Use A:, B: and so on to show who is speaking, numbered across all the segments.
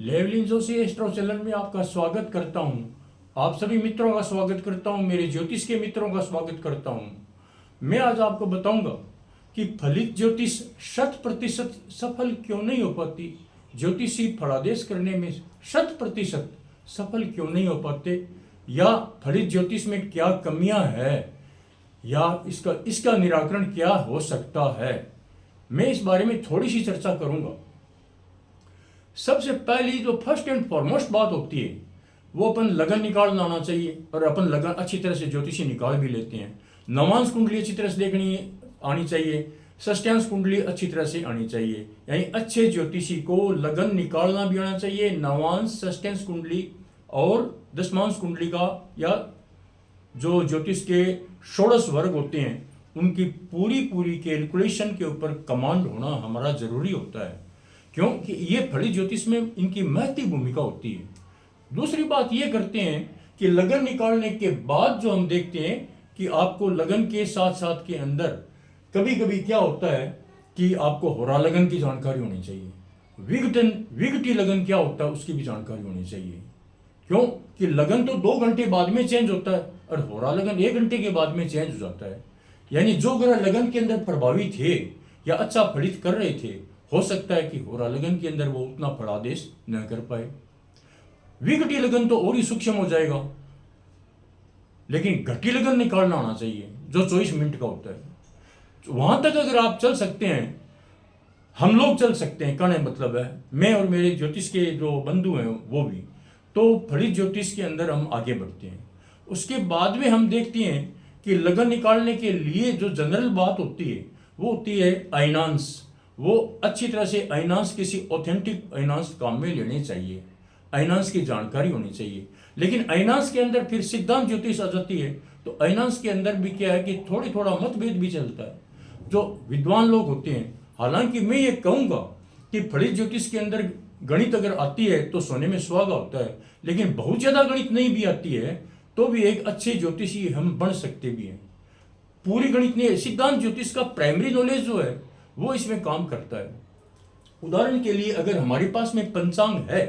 A: लेवलिन Joshi astro channel में आपका स्वागत करता हूं। आप सभी मित्रों का स्वागत करता हूं, मेरे ज्योतिष के मित्रों का स्वागत करता हूं। मैं आज आपको बताऊंगा कि फलित ज्योतिष 100% सफल क्यों नहीं हो पाती, ज्योतिषी फलादेश करने में 100% सफल क्यों नहीं हो पाते, या फलित ज्योतिष में क्या कमियां हैं, या इसका निराकरण क्या हो सकता है। मैं इस बारे में थोड़ी सी चर्चा करूंगा। सबसे पहली जो फर्स्ट एंड फॉरमोस्ट बात होती है वो अपन लगन निकालना आना चाहिए, और अपन लगन अच्छी तरह से ज्योतिषी निकाल भी लेते हैं। नवांश कुंडली अच्छी तरह से देखनी आनी चाहिए, षष्ठांश कुंडली अच्छी तरह से आनी चाहिए, यानी अच्छे ज्योतिषी को लगन निकालना भी आना चाहिए। नवांश, षष्ठांश कुंडली और दशमांश कुंडली का, या जो ज्योतिष के षोडश वर्ग होते हैं उनकी पूरी कैलकुलेशन के ऊपर कमांड होना हमारा जरूरी होता है, क्योंकि ये फलित ज्योतिष में इनकी महत्वपूर्ण भूमिका होती है। दूसरी बात ये करते हैं कि लगन निकालने के बाद जो हम देखते हैं कि आपको लगन के साथ साथ के अंदर कभी कभी क्या होता है कि आपको होरा लगन की जानकारी होनी चाहिए, विघटी लगन क्या होता है उसकी भी जानकारी होनी चाहिए। क्यों कि लगन तो 2 घंटे बाद में चेंज होता है और होरा लगन 1 घंटे के बाद में चेंज हो जाता है। यानी जो ग्रह लगन के अंदर प्रभावी थे या अच्छा फलित कर रहे थे, हो सकता है कि होरा लगन के अंदर वो उतना फलादेश न कर पाए। विघटी लगन तो और ही सूक्ष्म हो जाएगा, लेकिन घटी लगन निकालना आना चाहिए जो 24 मिनट का होता है। वहां तक अगर आप चल सकते हैं, हम लोग चल सकते हैं, कहने मतलब है मैं और मेरे ज्योतिष के जो बंधु हैं वो भी, तो फलित ज्योतिष के अंदर हम आगे बढ़ते हैं। उसके बाद में हम देखते हैं कि लगन निकालने के लिए जो जनरल बात होती है वो होती है अयनांश। वो अच्छी तरह से अयनांश किसी ऑथेंटिक अयनांश काम में लेने चाहिए, अयनांश की जानकारी होनी चाहिए। लेकिन अयनांश के अंदर फिर सिद्धांत ज्योतिष आ जाती है, तो अयनांश के अंदर भी क्या है कि थोड़ा मतभेद भी चलता है जो विद्वान लोग होते हैं। हालांकि मैं ये कहूँगा कि फलित ज्योतिष के अंदर गणित अगर आती है तो सोने में सुहागा होता है, लेकिन बहुत ज़्यादा गणित नहीं भी आती है तो भी एक अच्छे ज्योतिषी हम बन सकते भी हैं। पूरी गणित नहीं, सिद्धांत ज्योतिष का प्राइमरी नॉलेज जो है वो इसमें काम करता है। उदाहरण के लिए अगर हमारे पास में पंचांग है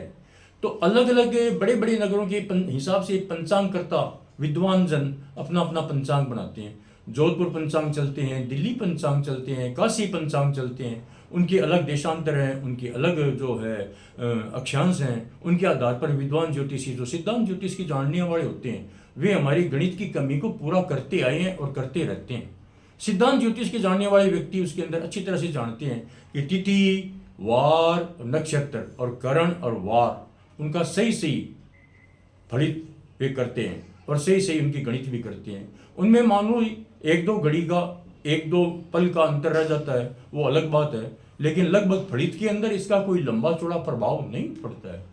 A: तो अलग अलग बड़े बड़े नगरों के हिसाब से पंचांग करता विद्वान जन अपना अपना पंचांग बनाते हैं। जोधपुर पंचांग चलते हैं, दिल्ली पंचांग चलते हैं, काशी पंचांग चलते हैं। उनके अलग देशांतर हैं, उनके अलग जो है अक्षांश हैं। उनके आधार पर विद्वान ज्योतिषी जो सिद्धांत ज्योतिष की जानने वाले होते हैं वे हमारी गणित की कमी को पूरा करते आए हैं और करते रहते हैं। सिद्धांत ज्योतिष के जानने वाले व्यक्ति उसके अंदर अच्छी तरह से जानते हैं कि तिथि, वार, नक्षत्र और करण और वार उनका सही फलित वे करते हैं और सही उनकी गणित भी करते हैं। उनमें मानो 1-2 घड़ी का 1-2 पल का अंतर रह जाता है, वो अलग बात है, लेकिन लगभग फलित के अंदर इसका कोई लंबा चौड़ा प्रभाव नहीं पड़ता है।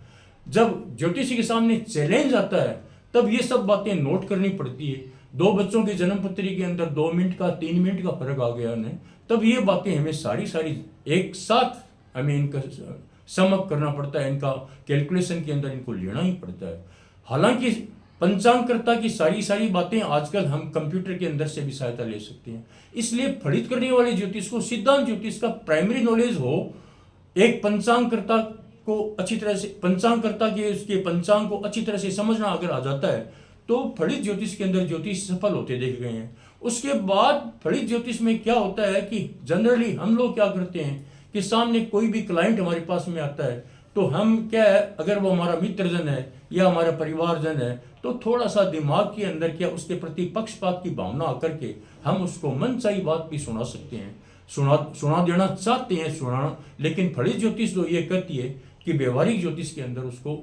A: जब ज्योतिषी के सामने चैलेंज आता है तब ये सब बातें नोट करनी पड़ती है। 2 बच्चों की जन्म पत्री के अंदर 2 मिनट का 3 मिनट का फर्क आ गया उन्हें, तब ये बातें हमें सारी एक साथ हमें इनका समअप करना पड़ता है, इनका कैलकुलेशन के अंदर इनको लेना ही पड़ता है। हालांकि पंचांगकर्ता की सारी बातें आजकल हम कंप्यूटर के अंदर से भी सहायता ले सकते हैं। इसलिए फलित करने वाले ज्योतिष को सिद्धांत ज्योतिष का प्राइमरी नॉलेज हो। एक पंचांगकर्ता को अच्छी तरह से पंचांगकर्ता के उसके पंचांग को अच्छी तरह से समझना अगर आ जाता है तो फलित ज्योतिष के अंदर ज्योतिष सफल होते देखे गए हैं। उसके बाद फलित ज्योतिष में क्या होता है कि जनरली हम लोग क्या करते हैं कि सामने कोई भी क्लाइंट हमारे पास में आता है तो हम क्या है, अगर वो हमारा मित्रजन है या हमारा परिवारजन है तो थोड़ा सा दिमाग के अंदर क्या उसके प्रति पक्षपात की भावना आकर के हम उसको मनचाही बात भी सुना सकते हैं, सुना देना चाहते हैं सुनाना। लेकिन फलित ज्योतिष तो ये कहती है कि व्यवहारिक ज्योतिष के अंदर उसको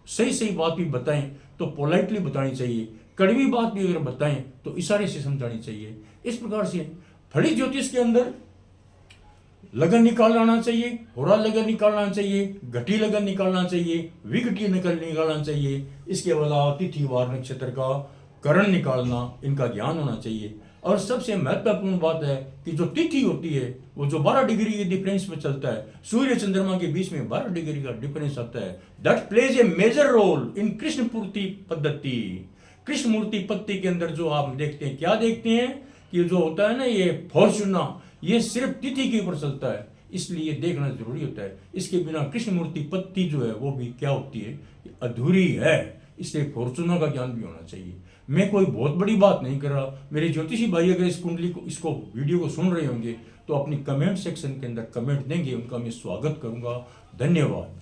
A: सही बात भी बताएं तो पोलाइटली बतानी चाहिए, कड़वी बात भी अगर बताएं तो इशारे से समझानी चाहिए। इस प्रकार से फलित ज्योतिष के अंदर लगन निकालना आना चाहिए, होरा लगन निकालना चाहिए, घटी लगन निकालना चाहिए, विघटी निकालना चाहिए। इसके अलावा तिथि, वार, नक्षत्र का करण निकालना, इनका ज्ञान होना चाहिए। और सबसे महत्वपूर्ण बात है कि जो तिथि होती है वो जो 12 डिग्री के डिफरेंस में चलता है, सूर्य चंद्रमा के बीच में 12 डिग्री का डिफरेंस आता है, that plays a major role in Krishna Murthy Paddhati. Krishna Murthy पद्धति के अंदर जो आप देखते हैं, क्या देखते हैं कि जो होता है ना ये फॉर्चूना, ये सिर्फ तिथि के ऊपर चलता है। इसलिए देखना जरूरी होता है। इसके बिना कृष्णमूर्ति पत्ती जो है वो भी क्या होती है, अधूरी है। इसलिए फॉर्चूनर का ज्ञान भी होना चाहिए। मैं कोई बहुत बड़ी बात नहीं कर रहा। मेरे ज्योतिषी भाई अगर इस कुंडली को, इसको वीडियो को सुन रहे होंगे तो अपनी कमेंट सेक्शन के अंदर कमेंट देंगे, उनका मैं स्वागत करूंगा। धन्यवाद।